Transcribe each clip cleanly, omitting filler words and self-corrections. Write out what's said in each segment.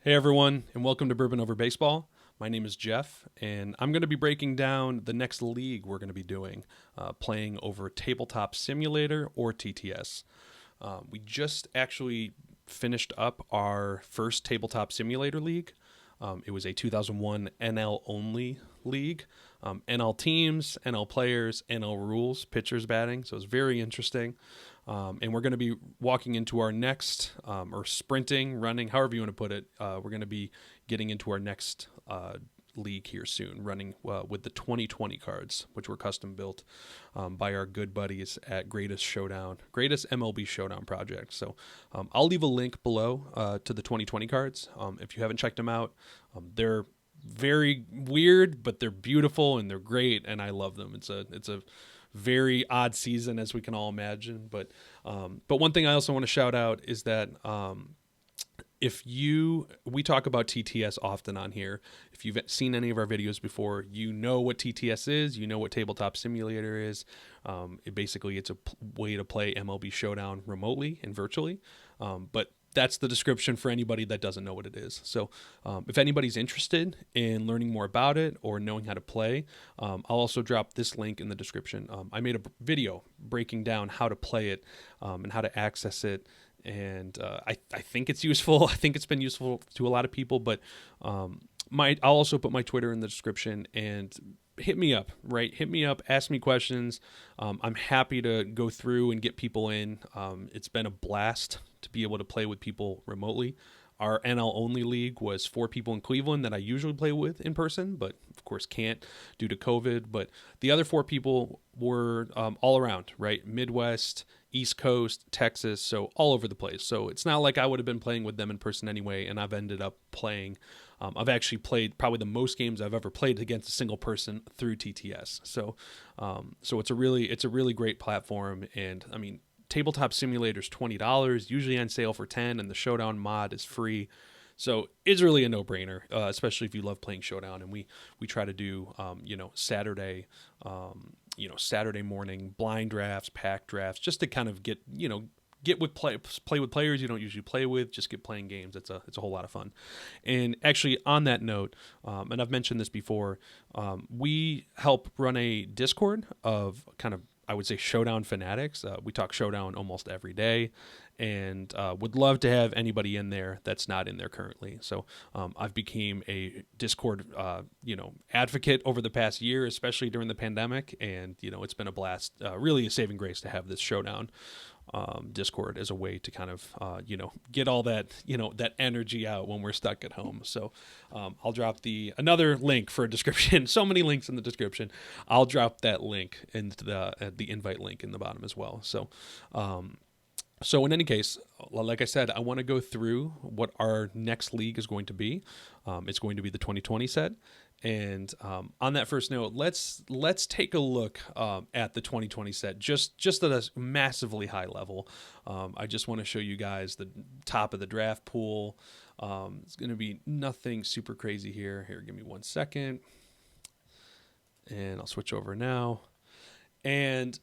Hey everyone, and welcome to Bourbon Over Baseball. My name is Jeff, and I'm going to be breaking down the next league we're going to be doing, playing over Tabletop Simulator or TTS. We just actually finished up our first Tabletop Simulator league. It was a 2001 NL only league. NL teams, NL players, NL rules, pitchers batting. So it was very interesting. And we're going to be walking into our next, or sprinting, running, however you want to put it. We're going to be getting into our next league here soon, running with the 2020 cards, which were custom built by our good buddies at Greatest MLB Showdown Project. So I'll leave a link below to the 2020 cards. If you haven't checked them out, they're very weird, but they're beautiful and they're great, and I love them. It's a very odd season, as we can all imagine. But one thing I also want to shout out is that we talk about TTS often on here. If you've seen any of our videos before, you know what TTS is, you know what Tabletop Simulator is. It's a way to play MLB Showdown remotely and virtually. But that's the description for anybody that doesn't know what it is. So if anybody's interested in learning more about it or knowing how to play, I'll also drop this link in the description. I made a video breaking down how to play it and how to access it. And I think it's useful. I think it's been useful to a lot of people, but I'll also put my Twitter in the description, and hit me up, right? Hit me up, ask me questions. I'm happy to go through and get people in. It's been a blast to be able to play with people remotely. Our NL only league was 4 people in Cleveland that I usually play with in person, but of course can't due to COVID. But the other 4 people were all around, right? Midwest, East Coast, Texas, so all over the place. So it's not like I would have been playing with them in person anyway, and I've ended up playing. I've actually played probably the most games I've ever played against a single person through TTS. So it's a really great platform, and I mean, Tabletop Simulator is $20, usually on sale for $10, and the Showdown mod is free. So it's really a no-brainer, especially if you love playing Showdown. And we try to do Saturday morning blind drafts, pack drafts, just to kind of get play with players you don't usually play with, just get playing games. It's a whole lot of fun. And actually, on that note, and I've mentioned this before, we help run a Discord of kind of, I would say, Showdown fanatics. We talk Showdown almost every day, and would love to have anybody in there that's not in there currently. So I've became a Discord advocate over the past year, especially during the pandemic, and it's been a blast, really a saving grace to have this Showdown Discord as a way to kind of get all that that energy out when we're stuck at home. So I'll drop another link for a description. So many links in the description. I'll drop that link into the invite link in the bottom as well. So in any case, like I said, I want to go through what our next league is going to be. It's going to be the 2020 set. And on that first note, let's take a look at the 2020 set, just at a massively high level. I just want to show you guys the top of the draft pool. It's going to be nothing super crazy here. Here, give me 1 second. And I'll switch over now. And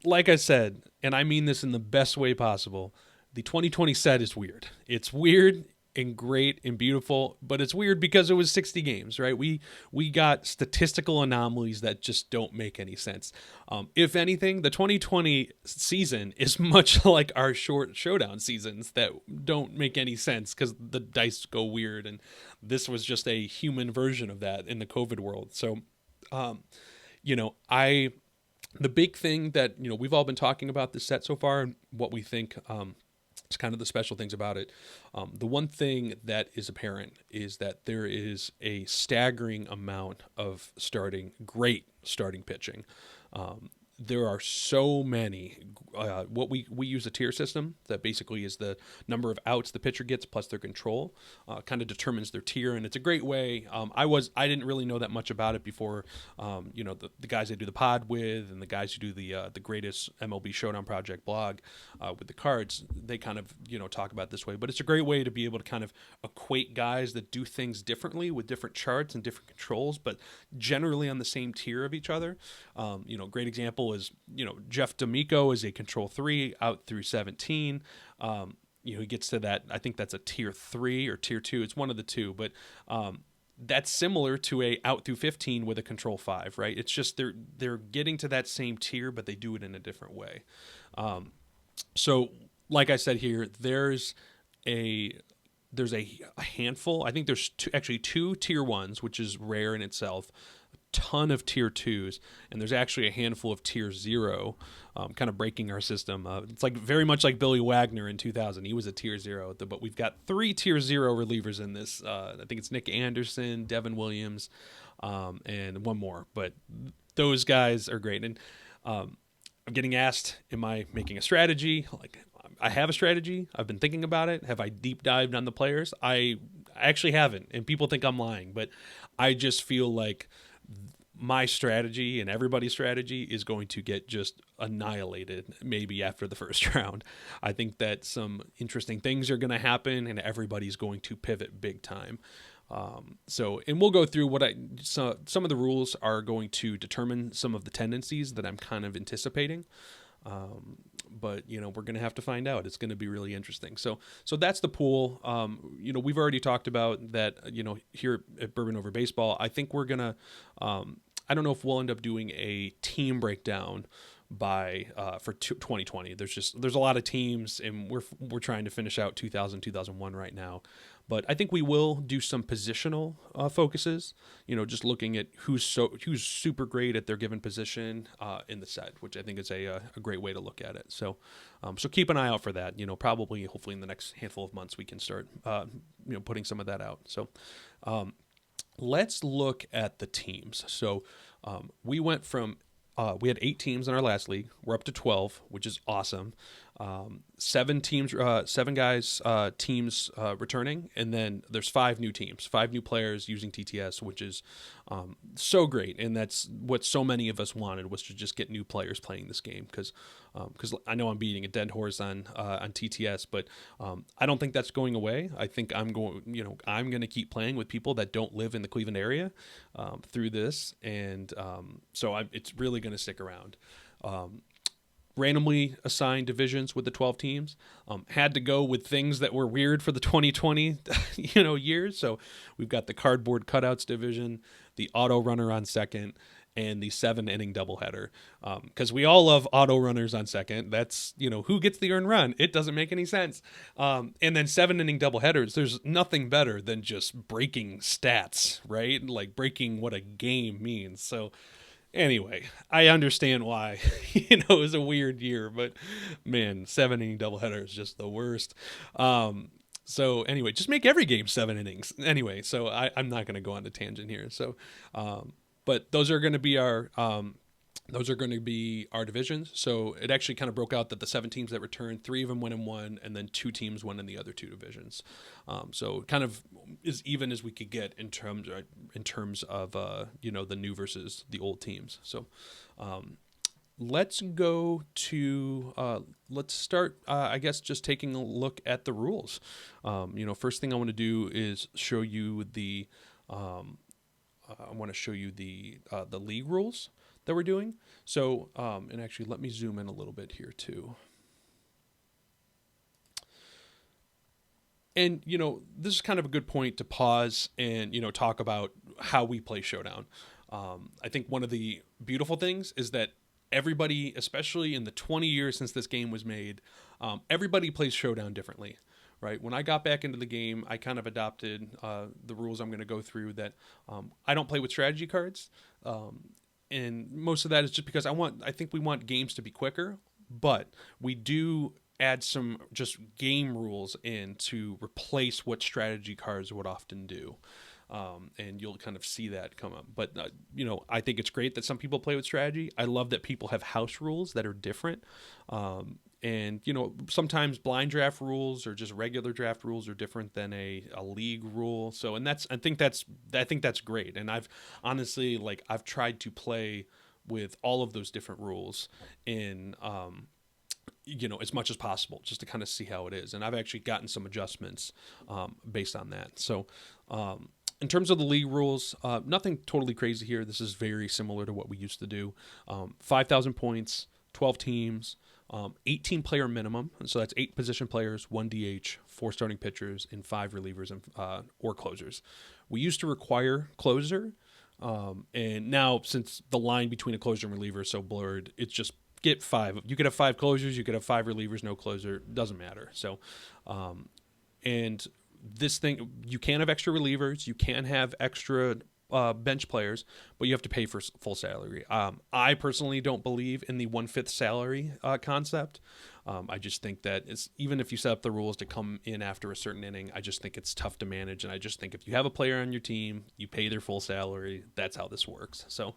like I said, and I mean this in the best way possible, the 2020 set is weird. It's weird and great and beautiful, but it's weird because it was 60 games, right? We got statistical anomalies that just don't make any sense. If anything, the 2020 season is much like our short Showdown seasons that don't make any sense because the dice go weird, and this was just a human version of that in the COVID world. So, the big thing that we've all been talking about this set so far, and what we think is kind of the special things about it. The one thing that is apparent is that there is a staggering amount of great starting pitching. There are so many. What we use a tier system that basically is the number of outs the pitcher gets plus their control, kind of determines their tier, and it's a great way. I didn't really know that much about it before. The guys I do the pod with and the guys who do the Greatest MLB Showdown Project blog with the cards, they kind of talk about it this way. But it's a great way to be able to kind of equate guys that do things differently with different charts and different controls, but generally on the same tier of each other. Great example is Jeff D'Amico is a control 3 out through 17. he gets to that. I think that's a tier 3 or tier 2. It's one of the two, but that's similar to a out through 15 with a control 5, right? It's just they're getting to that same tier, but they do it in a different way. So, like I said here, there's a handful. I think there's actually two tier 1s, which is rare in itself. Ton of tier 2s, and there's actually a handful of tier 0, kind of breaking our system. It's like very much like Billy Wagner in 2000. He was a tier 0, but we've got 3 tier 0 relievers in this. I think it's Nick Anderson, Devin Williams, and one more. But those guys are great. And I'm getting asked, am I making a strategy? Like, I have a strategy. I've been thinking about it. Have I deep dived on the players? I actually haven't, and people think I'm lying, but I just feel like my strategy and everybody's strategy is going to get just annihilated maybe after the first round. I think that some interesting things are going to happen and everybody's going to pivot big time. And we'll go through some of the rules are going to determine some of the tendencies that I'm kind of anticipating. But we're going to have to find out. It's going to be really interesting. So that's the pool. We've already talked about that, here at Bourbon Over Baseball. I think we're going to, I don't know if we'll end up doing a team breakdown for 2020. There's a lot of teams, and we're trying to finish out 2001 right now. But I think we will do some positional focuses, just looking at who's super great at their given position in the set, which I think is a great way to look at it. So keep an eye out for that. Probably, hopefully in the next handful of months, we can start, putting some of that out. So let's look at the teams. So we went from we had 8 teams in our last league. We're up to 12, which is awesome. 7 guys teams returning, and then there's 5 new teams, 5 new players using TTS, which is so great. And that's what so many of us wanted, was to just get new players playing this game, because I know I'm beating a dead horse on TTS, but I don't think that's going away. I think I'm going to keep playing with people that don't live in the Cleveland area through this, and it's really going to stick around. Randomly assigned divisions with the 12 teams. Had to go with things that were weird for the 2020 years. So we've got the cardboard cutouts division, the auto runner on second, and the 7-inning doubleheader. Because we all love auto runners on second. That's, who gets the earned run? It doesn't make any sense. And then 7-inning doubleheaders, there's nothing better than just breaking stats, right? Like breaking what a game means. So anyway, I understand why, it was a weird year, but man, 7-inning doubleheader is just the worst. So anyway, just make every game 7 innings. Anyway, so I'm not going to go on a tangent here. So, but those are going to be our divisions. So it actually kind of broke out that the 7 teams that returned, 3 of them went in one, and then 2 teams went in the other 2 divisions. So kind of as even as we could get in terms of the new versus the old teams. So let's go to let's start I guess just taking a look at the rules. First thing I want to do is show you the league rules that we're doing. So, and actually let me zoom in a little bit here too. And, this is kind of a good point to pause and, talk about how we play Showdown. I think one of the beautiful things is that everybody, especially in the 20 years since this game was made, everybody plays Showdown differently, right? When I got back into the game, I kind of adopted the rules I'm going to go through that I don't play with strategy cards. And most of that is just because I think we want games to be quicker, but we do add some just game rules in to replace what strategy cards would often do. And you'll kind of see that come up. But, I think it's great that some people play with strategy. I love that people have house rules that are different. And, sometimes blind draft rules or just regular draft rules are different than a league rule. So, and I think that's great. And I've honestly, I've tried to play with all of those different rules in, as much as possible, just to kind of see how it is. And I've actually gotten some adjustments based on that. So, in terms of the league rules, nothing totally crazy here. This is very similar to what we used to do. 5,000 points, 12 teams, 18 player minimum. So that's 8 position players, 1 DH, 4 starting pitchers, and 5 relievers and or closers. We used to require closer, and now since the line between a closer and reliever is so blurred, it's just get 5. You could have 5 closers, you could have 5 relievers, no closer, doesn't matter. So, and this thing, you can have extra relievers, you can have extra bench players, but you have to pay for full salary. I personally don't believe in the 1/5 salary concept. I just think that even if you set up the rules to come in after a certain inning, I just think it's tough to manage. And I just think if you have a player on your team, you pay their full salary. That's how this works. So,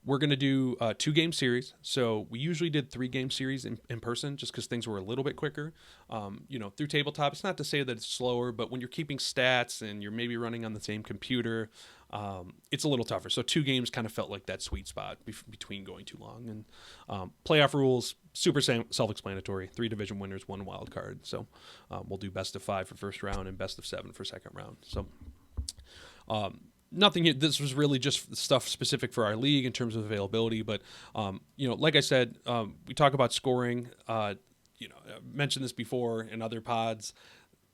we're going to do a 2-game series. So we usually did 3-game series in person just because things were a little bit quicker. Through Tabletop, it's not to say that it's slower, but when you're keeping stats and you're maybe running on the same computer, it's a little tougher. So 2 games kind of felt like that sweet spot between going too long. And playoff rules, super self-explanatory. 3 division winners, 1 wild card. So we'll do best of 5 for first round and best of 7 for second round. So nothing here. This was really just stuff specific for our league in terms of availability. But, like I said, we talk about scoring. I mentioned this before in other pods.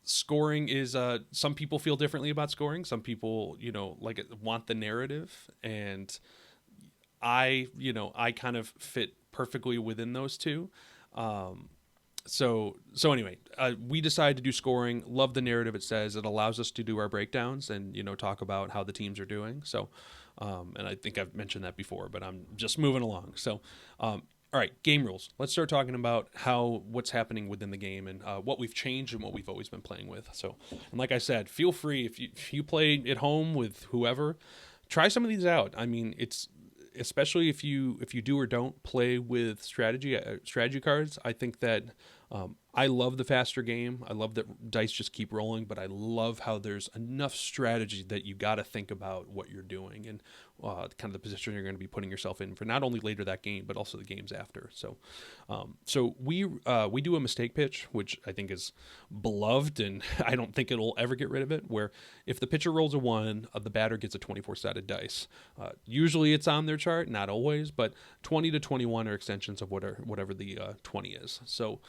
Scoring is, some people feel differently about scoring. Some people, want the narrative. And I kind of fit perfectly within those two. So anyway, we decided to do scoring. Love the narrative it says. It allows us to do our breakdowns and, talk about how the teams are doing. So, and I think I've mentioned that before, but I'm just moving along. So, all right, game rules. Let's start talking about what's happening within the game and what we've changed and what we've always been playing with. So, and like I said, feel free if you play at home with whoever, try some of these out. I mean, it's especially if you do or don't play with strategy cards. I think that I love the faster game. I love that dice just keep rolling, but I love how there's enough strategy that you got to think about what you're doing and kind of the position you're going to be putting yourself in for not only later that game, but also the games after. So, we do a mistake pitch, which I think is beloved, and I don't think it'll ever get rid of it, where if the pitcher rolls a 1, the batter gets a 24-sided dice. Usually it's on their chart, not always, but 20 to 21 are extensions of whatever the 20 is. So,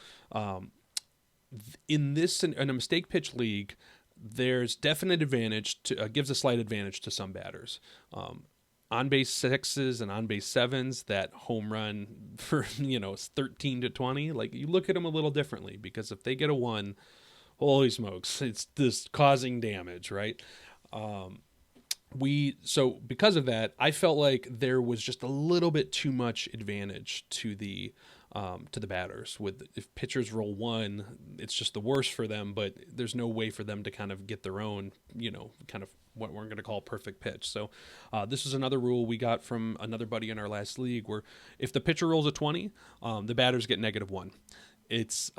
in a mistake pitch league, there's definite advantage gives a slight advantage to some batters. On base 6s and on base 7s, that home run for 13 to 20, like you look at them a little differently, because if they get a 1, holy smokes, it's just causing damage, right? So because of that, I felt like there was just a little bit too much advantage to the batters. If pitchers roll 1, it's just the worst for them, but there's no way for them to kind of get their own, kind of what we're going to call perfect pitch. So this is another rule we got from another buddy in our last league, where if the pitcher rolls a 20, the batters get -1. It's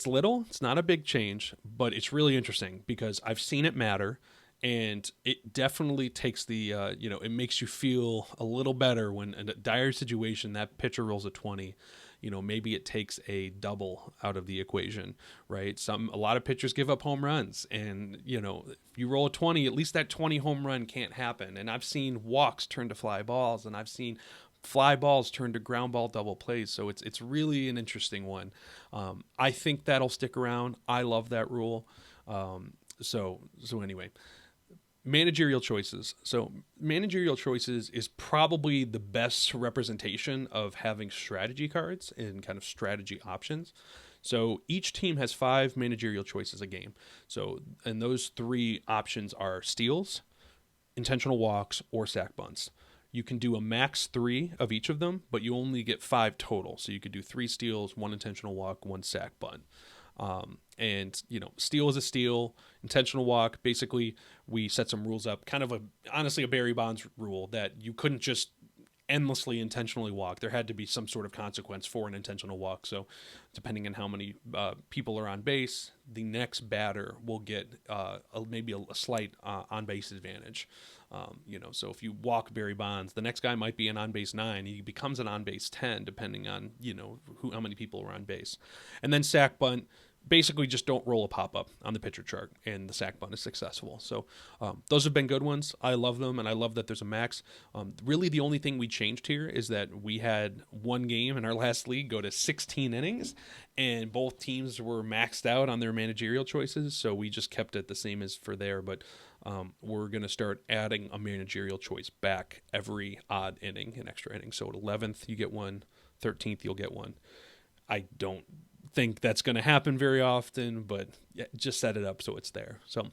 little, it's not a big change, but it's really interesting because I've seen it matter. And it definitely takes the, it makes you feel a little better when in a dire situation that pitcher rolls a 20. Maybe it takes a double out of the equation, right? A lot of pitchers give up home runs, and if you roll a 20, at least that 20 home run can't happen. And I've seen walks turn to fly balls, and I've seen fly balls turn to ground ball double plays. So it's really an interesting one. I think that'll stick around. I love that rule. So anyway. Managerial choices. So managerial choices is probably the best representation of having strategy cards and kind of strategy options. So each team has 5 managerial choices a game. So, and those 3 options are steals, intentional walks, or sack bunts. You can do a max 3 of each of them, but you only get 5 total. So you could do 3 steals, 1 intentional walk, 1 sack bunt. And steal is a steal. Intentional walk, basically we set some rules up, kind of honestly a Barry Bonds rule, that you couldn't just endlessly intentionally walk. There had to be some sort of consequence for an intentional walk. So depending on how many people are on base, the next batter will get maybe a slight on base advantage. So if you walk Barry Bonds, the next guy might be an on base 9. He becomes an on base 10, depending on how many people are on base. And then sack bunt, basically just don't roll a pop-up on the pitcher chart, and the sack bunt is successful. So those have been good ones. I love them, and I love that there's a max. Really, the only thing we changed here is that we had one game in our last league go to 16 innings, and both teams were maxed out on their managerial choices, so we just kept it the same as for there. But we're going to start adding a managerial choice back every odd inning, an extra inning. So at 11th, you get one. 13th, you'll get one. I don't think that's going to happen very often, but just set it up so it's there. So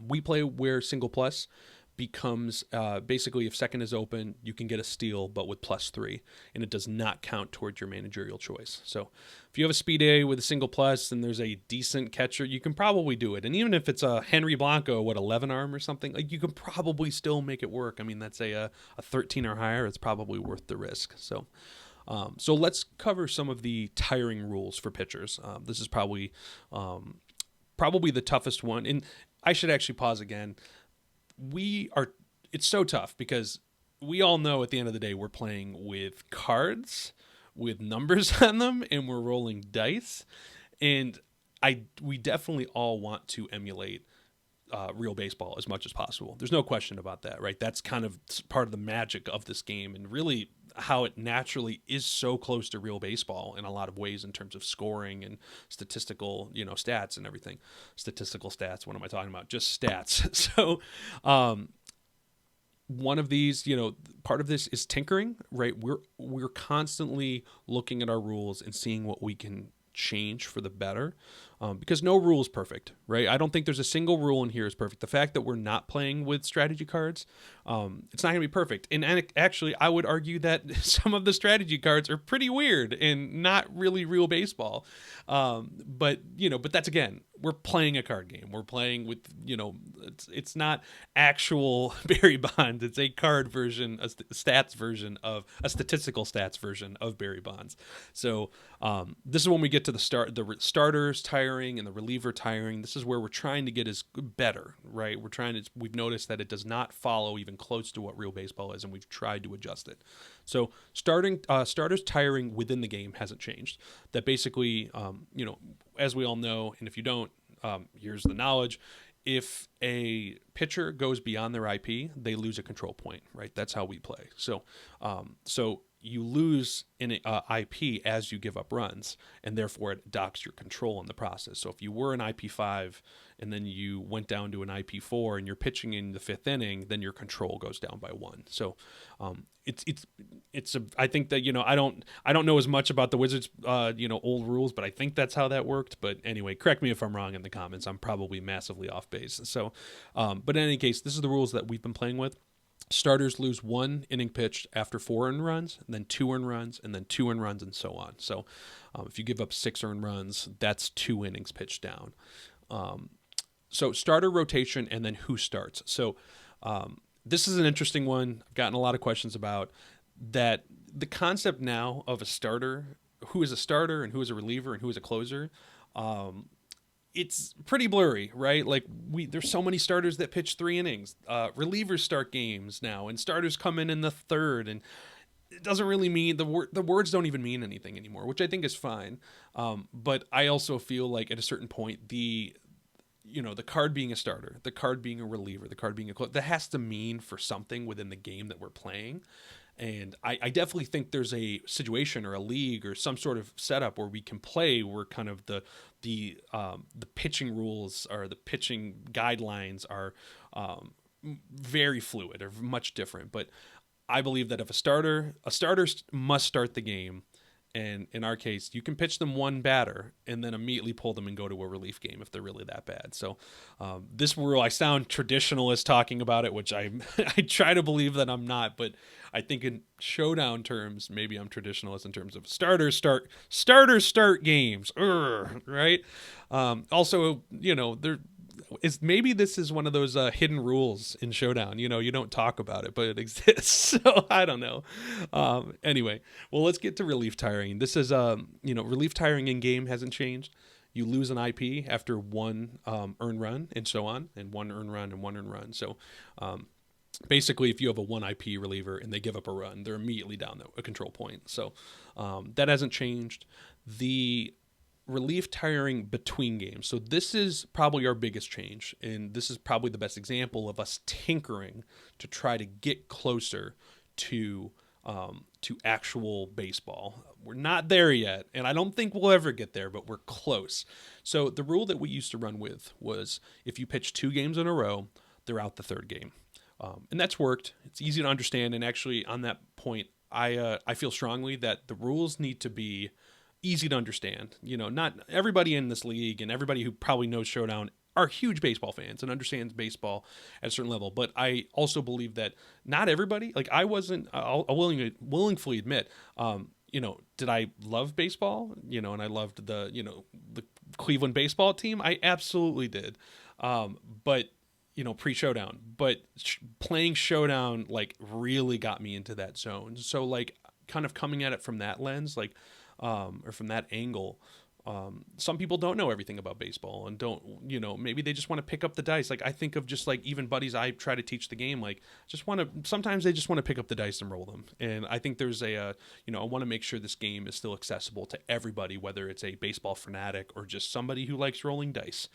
we play where single plus becomes basically if second is open, you can get a steal, but with +3, and it does not count towards your managerial choice. So if you have a speed A with a single plus and there's a decent catcher, you can probably do it. And even if it's a Henry Blanco, 11 arm or something, like you can probably still make it work. I mean, that's a 13 or higher. It's probably worth the risk. So let's cover some of the tiring rules for pitchers. This is probably the toughest one. And I should actually pause again. It's so tough because we all know at the end of the day we're playing with cards with numbers on them and we're rolling dice. And we definitely all want to emulate real baseball as much as possible. There's no question about that, right? That's kind of part of the magic of this game, and really how it naturally is so close to real baseball in a lot of ways in terms of scoring and statistical, stats and everything. Statistical stats, what am I talking about? Just stats. So one of these, part of this is tinkering, right? We're constantly looking at our rules and seeing what we can change for the better, because no rule is perfect, right? I don't think there's a single rule in here is perfect. The fact that we're not playing with strategy cards, it's not going to be perfect. And actually, I would argue that some of the strategy cards are pretty weird and not really real baseball. But that's, again, we're playing a card game. We're playing with, it's not actual Barry Bonds. It's a card version, a statistical stats version of Barry Bonds. So this is when we get to the starters tiring and the reliever tiring. This is where we're trying to get better, right? We've noticed that it does not follow even close to what real baseball is, and we've tried to adjust it. So starters tiring within the game hasn't changed. That basically, as we all know, and if you don't, here's the knowledge. If a pitcher goes beyond their IP, they lose a control point, right? That's how we play. So you lose in IP as you give up runs, and therefore it docks your control in the process. So if you were an IP5 and then you went down to an IP4 and you're pitching in the 5th inning, then your control goes down by 1. So I think that, I don't know as much about the Wizards, old rules, but I think that's how that worked. But anyway, correct me if I'm wrong in the comments. I'm probably massively off base. So, but in any case, this is the rules that we've been playing with. Starters lose 1 inning pitched after 4 earned runs, and then 2 earned runs, and then 2 earned runs, and so on. So if you give up 6 earned runs, that's 2 innings pitched down. So starter rotation and then who starts. So this is an interesting one. I've gotten a lot of questions about that. The concept now of a starter, who is a starter and who is a reliever and who is a closer, it's pretty blurry, right? Like there's so many starters that pitch 3 innings. Relievers start games now, and starters come in the 3rd, and it doesn't really mean the words don't even mean anything anymore, which I think is fine. But I also feel like at a certain point, the card being a starter, the card being a reliever, the card being a closer, that has to mean for something within the game that we're playing. And I definitely think there's a situation or a league or some sort of setup where we can play where kind of the pitching rules or the pitching guidelines are very fluid or much different. But I believe that if a starter must start the game. And in our case, you can pitch them 1 batter and then immediately pull them and go to a relief game if they're really that bad. So this rule, I sound traditionalist talking about it, which I try to believe that I'm not. But I think in showdown terms, maybe I'm traditionalist in terms of starters start games, right? Also, maybe this is one of those hidden rules in Showdown. You don't talk about it, but it exists. So I don't know. Anyway, well, let's get to relief tiring. This is, relief tiring in game hasn't changed. You lose an IP after 1 earned run and so on, and 1 earned run and 1 earned run. So basically, if you have a 1 IP reliever and they give up a run, they're immediately down a control point. So that hasn't changed. The relief tiring between games. So this is probably our biggest change, and this is probably the best example of us tinkering to try to get closer to actual baseball. We're not there yet, and I don't think we'll ever get there, but we're close. So the rule that we used to run with was if you pitch 2 games in a row, they're out the third game. And that's worked. It's easy to understand, and actually on that point, I feel strongly that the rules need to be easy to understand. Not everybody in this league and everybody who probably knows Showdown are huge baseball fans and understands baseball at a certain level. But I also believe that not everybody, like I wasn't, I'll willingly admit, did I love baseball? And I loved the Cleveland baseball team. I absolutely did. But pre-Showdown, but playing Showdown like really got me into that zone. So like kind of coming at it from that lens, like, or from that angle, some people don't know everything about baseball and don't, maybe they just want to pick up the dice. Like I think of just like even buddies I try to teach the game, like sometimes they just want to pick up the dice and roll them. And I think there's I want to make sure this game is still accessible to everybody, whether it's a baseball fanatic or just somebody who likes rolling dice.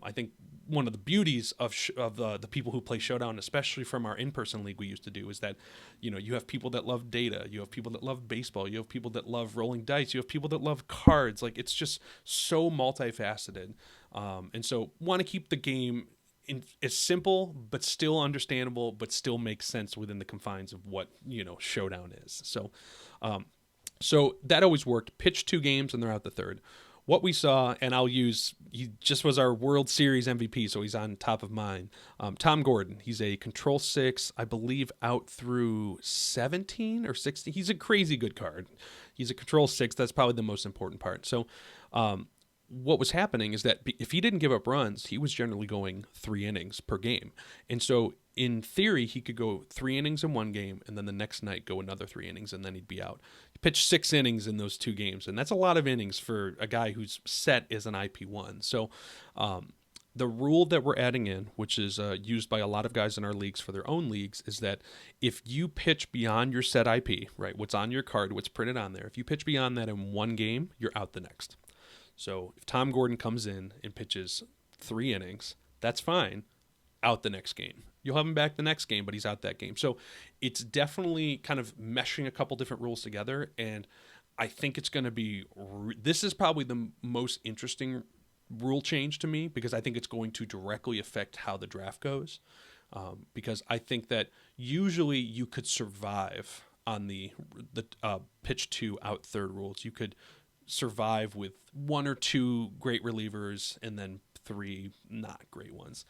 I think one of the beauties of the people who play Showdown, especially from our in-person league we used to do, is that, you have people that love data, you have people that love baseball, you have people that love rolling dice, you have people that love cards. Like it's just so multifaceted. And so want to keep the game as simple, but still understandable, but still makes sense within the confines of what, Showdown is. So that always worked. Pitch 2 games and they're out the third. What we saw, and he just was our World Series MVP, so he's on top of mine. Tom Gordon, he's a Control 6, I believe, out through 17 or 16. He's a crazy good card. He's a Control 6. That's probably the most important part. So what was happening is that if he didn't give up runs, he was generally going 3 innings per game. And so in theory, he could go 3 innings in one game, and then the next night go another 3 innings, and then he'd be out. He pitched 6 innings in those 2 games, and that's a lot of innings for a guy who's set as an IP1. So the rule that we're adding in, which is used by a lot of guys in our leagues for their own leagues, is that if you pitch beyond your set IP, right, what's on your card, what's printed on there, if you pitch beyond that in one game, you're out the next. So if Tom Gordon comes in and pitches 3 innings, that's fine, out the next game. You'll have him back the next game, but he's out that game. So it's definitely kind of meshing a couple different rules together, and I think it's going to be this is probably the most interesting rule change to me, because I think it's going to directly affect how the draft goes, because I think that usually you could survive on the pitch 2 out third rules. You could survive with 1 or 2 great relievers and then 3 not great ones.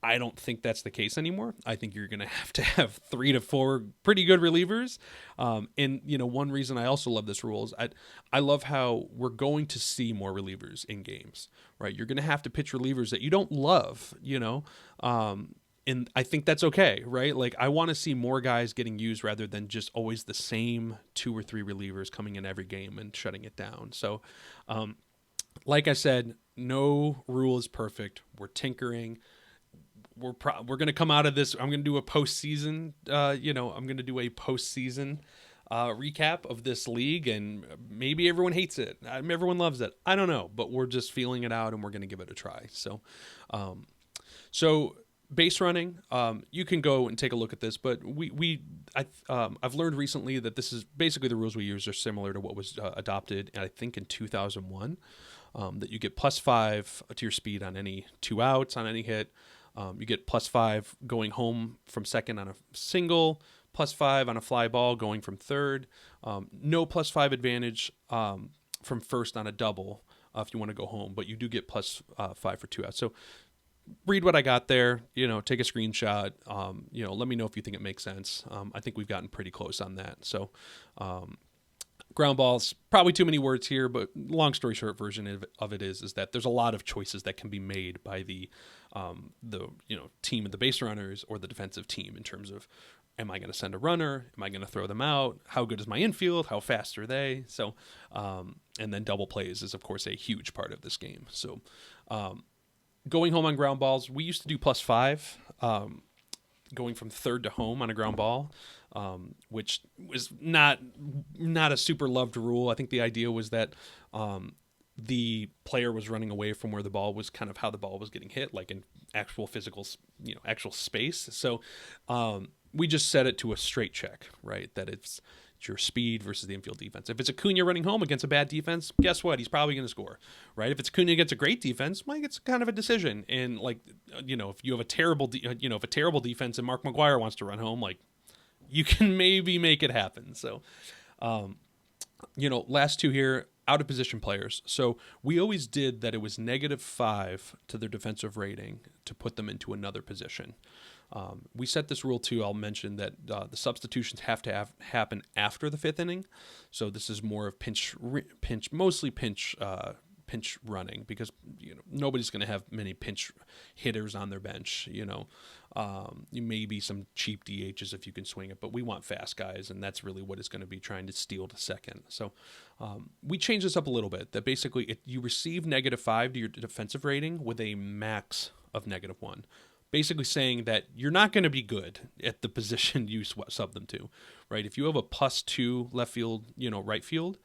I don't think that's the case anymore. I think you're going to have 3 to 4 pretty good relievers. And, one reason I also love this rule is I love how we're going to see more relievers in games, right? You're going to have to pitch relievers that you don't love, and I think that's okay, right? Like I want to see more guys getting used rather than just always the same 2 or 3 relievers coming in every game and shutting it down. So, like I said, no rule is perfect. We're tinkering. We're going to come out of this. I'm going to do a postseason. I'm going to do a postseason recap of this league, and maybe everyone hates it. Everyone loves it. I don't know, but we're just feeling it out, and we're going to give it a try. So base running, you can go and take a look at this, but I've learned recently that this is basically the rules we use are similar to what was adopted, I think, in 2001. That you get +5 to your speed on any 2 outs on any hit. You get +5 going home from second on a single, +5 on a fly ball going from third. No +5 advantage from first on a double if you want to go home, but you do get +5 for 2 outs. So read what I got there, take a screenshot, let me know if you think it makes sense. I think we've gotten pretty close on that. So ground balls, probably too many words here, but long story short version of it is that there's a lot of choices that can be made by the team of the base runners or the defensive team in terms of, am I going to send a runner? Am I going to throw them out? How good is my infield? How fast are they? So, and then double plays is of course a huge part of this game. So, going home on ground balls, we used to do +5, going from third to home on a ground ball, which was not a super loved rule. I think the idea was that the player was running away from where the ball was, kind of how the ball was getting hit, like in actual physical, actual space. So we just set it to a straight check, right? That it's your speed versus the infield defense. If it's Acuna running home against a bad defense, guess what? He's probably going to score, right? If it's Acuna against a great defense, like, it's kind of a decision. And like, if you have a terrible, if a terrible defense and Mark McGwire wants to run home, like, you can maybe make it happen. So, last two here, out of position players. So we always did that it was -5 to their defensive rating to put them into another position. We set this rule too. I'll mention that the substitutions have to happen after the 5th inning. So this is more of pinch, mostly pinch running, because nobody's going to have many pinch hitters on their bench. You maybe some cheap DHs if you can swing it, but we want fast guys, and that's really what is going to be trying to steal to second. So we changed this up a little bit. That basically you receive -5 to your defensive rating with a max of -1. Basically saying that you're not going to be good at the position you sub them to, right? If you have a +2 left field, right field,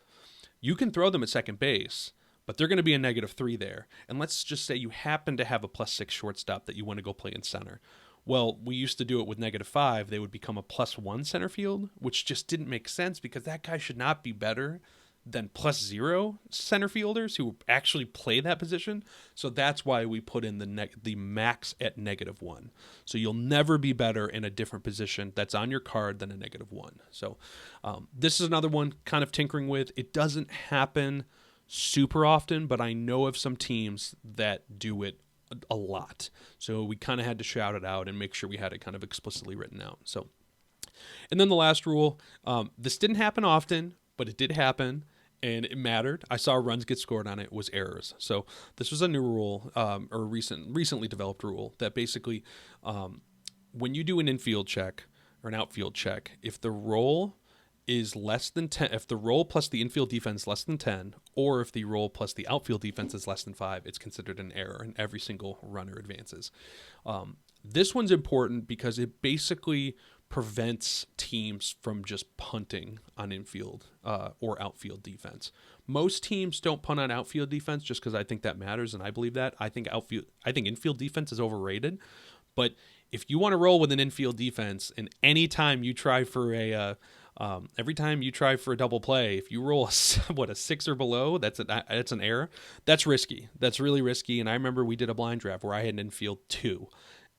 you can throw them at second base, but they're going to be a -3 there. And let's just say you happen to have a +6 shortstop that you want to go play in center. Well, we used to do it with -5. They would become a +1 center field, which just didn't make sense, because that guy should not be better than +0 center fielders who actually play that position. So that's why we put in the max at -1. So you'll never be better in a different position that's on your card than a -1. So this is another one kind of tinkering with. It doesn't happen super often, but I know of some teams that do it a lot. So we kind of had to shout it out and make sure we had it kind of explicitly written out. So, and then the last rule, this didn't happen often, but it did happen, and it mattered. I saw runs get scored on it, was errors. So this was a new rule, or recently developed rule, that basically when you do an infield check or an outfield check, if the roll is less than 10, if the roll plus the infield defense is less than 10, or if the roll plus the outfield defense is less than 5, it's considered an error, and every single runner advances. This one's important because it basically prevents teams from just punting on infield or outfield defense. Most teams don't punt on outfield defense just because I think that matters, and I believe that. I think infield defense is overrated. But if you want to roll with an infield defense, and anytime you try for every time you try for a double play, if you roll a 6 or below, that's an error. That's risky. That's really risky. And I remember we did a blind draft where I had an infield 2.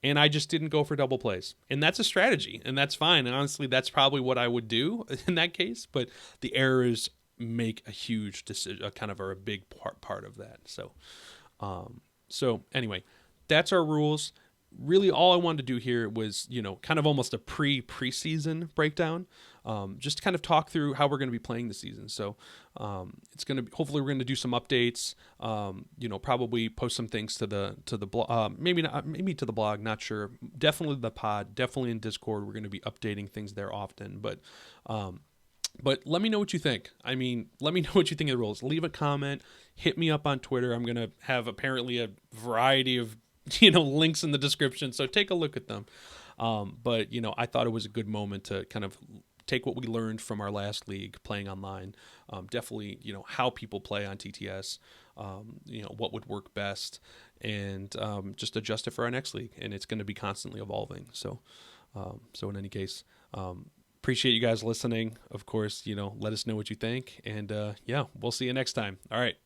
And I just didn't go for double plays. And that's a strategy, and that's fine. And honestly, that's probably what I would do in that case. But the errors make a huge decision, kind of are a big part of that. So anyway, that's our rules. Really, all I wanted to do here was, kind of almost a preseason breakdown. Just kind of talk through how we're going to be playing this season. So it's going to be, hopefully we're going to do some updates. Probably post some things to the blog. Maybe to the blog. Not sure. Definitely the pod. Definitely in Discord. We're going to be updating things there often. But let me know what you think. Let me know what you think of the rules. Leave a comment. Hit me up on Twitter. I'm going to have apparently a variety of links in the description, so take a look at them. But I thought it was a good moment to kind of take what we learned from our last league playing online. Definitely, how people play on TTS, what would work best, and just adjust it for our next league. And it's going to be constantly evolving. So in any case, appreciate you guys listening. Of course, let us know what you think, and we'll see you next time. All right.